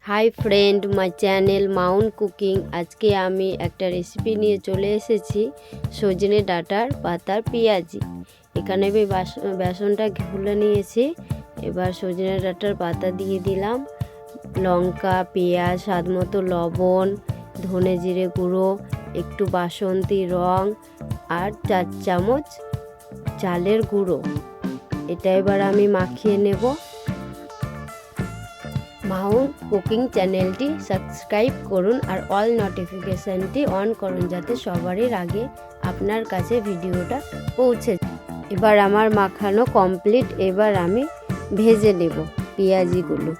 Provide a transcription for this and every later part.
Hi friend, my channel Mount cooking. আজকে আমি একটা রেসিপি নিয়ে চলে এসেছি, সজনে ডাঁটার পাতার পেঁয়াজি। এখানে আমি বেসনটা গুলে নিয়েছি। এবার সজনে ডাঁটার পাতা দিয়ে দিলাম, লঙ্কা, পেঁয়াজ, স্বাদ মতো লবণ, ধনে জিরে গুঁড়ো, একটু বাসন্তী রং আর 4 চামচ চালের গুঁড়ো। এটা এবার আমি মাখিয়ে নেব। মাউন্ট কুকিং চ্যানেলটি সাবস্ক্রাইব করুন আর অল নোটিফিকেশানটি অন করুন, যাতে সবারই আগে আপনার কাছে ভিডিওটা পৌঁছে যায়। এবার আমার মাখানো কমপ্লিট। এবার আমি ভেজে নেব পেঁয়াজিগুলো।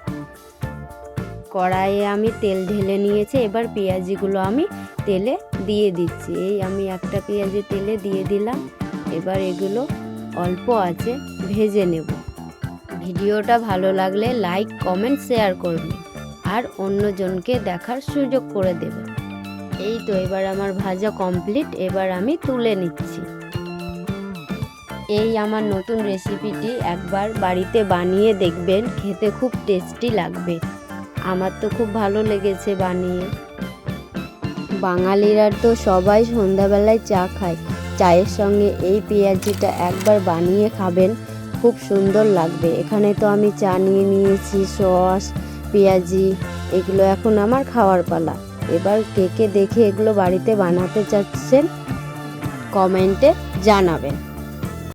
কড়াইয়ে আমি তেল ঢেলে নিয়েছি। এবার পেঁয়াজিগুলো আমি তেলে দিয়ে দিচ্ছি। এই আমি একটা পেঁয়াজি তেলে দিয়ে দিলাম। এবার এগুলো অল্প আছে ভেজে নেব। ভিডিওটা ভালো লাগলে লাইক, কমেন্ট, শেয়ার করবেন আর অন্যজনকে দেখার সুযোগ করে দেবেন। এই তো এবার আমার ভাজা কমপ্লিট। এবার আমি তুলে নিচ্ছি। এই আমার নতুন রেসিপিটি একবার বাড়িতে বানিয়ে দেখবেন, খেতে খুব টেস্টি লাগবে। আমার তো খুব ভালো লেগেছে বানিয়ে। বাঙালিরা তো সবাই সন্ধ্যাবেলায় চা খায়। চায়ের সঙ্গে এই পেঁয়াজিটা একবার বানিয়ে খাবেন, খুব সুন্দর লাগবে। এখানে তো আমি চা নিয়ে নিয়েছি, সস, পেঁয়াজি, এগুলো এখন আমার খাওয়ার পালা। এবার কে কে দেখে এগুলো বাড়িতে বানাতে চাচ্ছেন কমেন্টে জানাবেন।